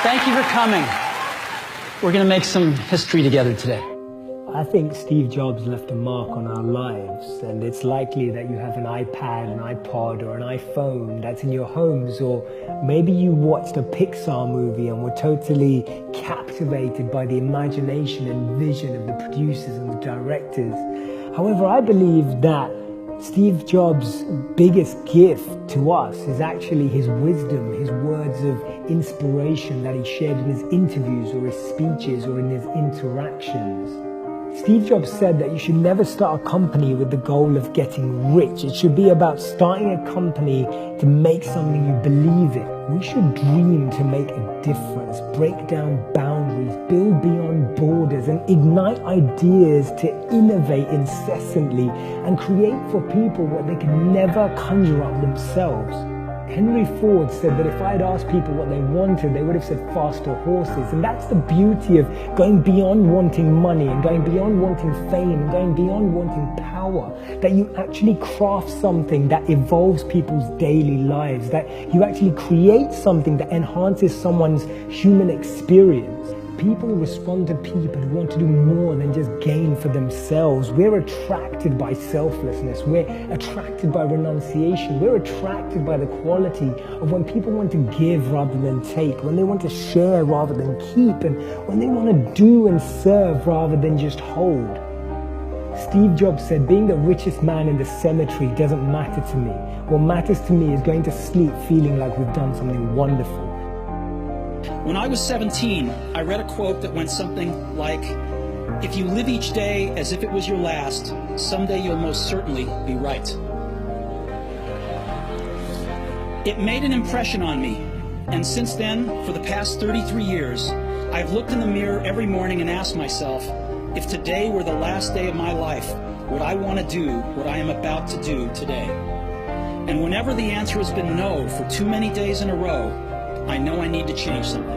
Thank you for coming. We're going to make some history together today. I think Steve Jobs left a mark on our lives, and it's likely that you have an iPad, an iPod, or an iPhone that's in your homes, or maybe you watched a Pixar movie and were totally captivated by the imagination and vision of the producers and the directors. However, I believe that Steve Jobs' biggest gift to us is actually his wisdom, his words of inspiration that he shared in his interviews or his speeches or in his interactions. Steve Jobs said that you should never start a company with the goal of getting rich. It should be about starting a company to make something you believe in. We should dream to make a difference, break down boundaries, build beyond borders, and ignite ideas to innovate incessantly and create for people what they can never conjure up themselves. Henry Ford said that if I had asked people what they wanted, they would have said faster horses. And that's the beauty of going beyond wanting money and going beyond wanting fame and going beyond wanting power, that you actually craft something that evolves people's daily lives, that you actually create something that enhances someone's human experience. People respond to people who want to do more than just gain for themselves. We're attracted by selflessness. We're attracted by renunciation. We're attracted by the quality of when people want to give rather than take, when they want to share rather than keep, and when they want to do and serve rather than just hold. Steve Jobs said, being the richest man in the cemetery doesn't matter to me. What matters to me is going to sleep feeling like we've done something wonderful. When I was 17, I read a quote that went something like, "If you live each day as if it was your last, someday you'll most certainly be right." It made an impression on me, and since then, for the past 33 years, I've looked in the mirror every morning and asked myself, if today were the last day of my life, would I want to do what I am about to do today? And whenever the answer has been no for too many days in a row, I know I need to change something.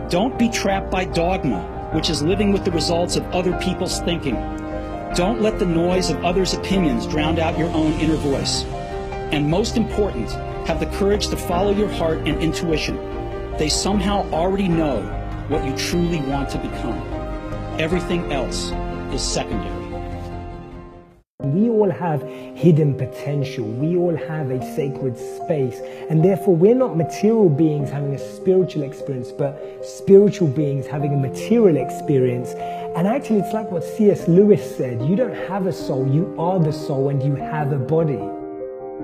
Don't be trapped by dogma, which is living with the results of other people's thinking. Don't let the noise of others' opinions drown out your own inner voice. And most important, have the courage to follow your heart and intuition. They somehow already know what you truly want to become. Everything else is secondary. We all have hidden potential. We all have a sacred space. And therefore, we're not material beings having a spiritual experience, but spiritual beings having a material experience. And actually, it's like what C.S. Lewis said, you don't have a soul, you are the soul, and you have a body.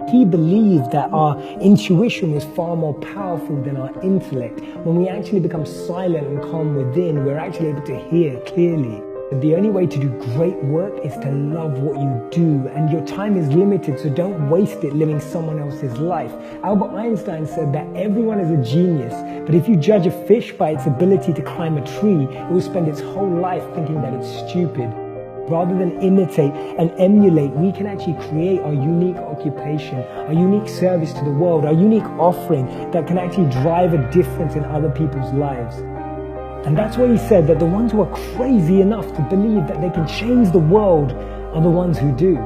He believed that our intuition was far more powerful than our intellect. When we actually become silent and calm within, we're actually able to hear clearly. The only way to do great work is to love what you do, and your time is limited, so don't waste it living someone else's life. Albert Einstein said that everyone is a genius, but if you judge a fish by its ability to climb a tree, it will spend its whole life thinking that it's stupid. Rather than imitate and emulate, we can actually create our unique occupation, our unique service to the world, our unique offering that can actually drive a difference in other people's lives. And that's why he said that the ones who are crazy enough to believe that they can change the world are the ones who do.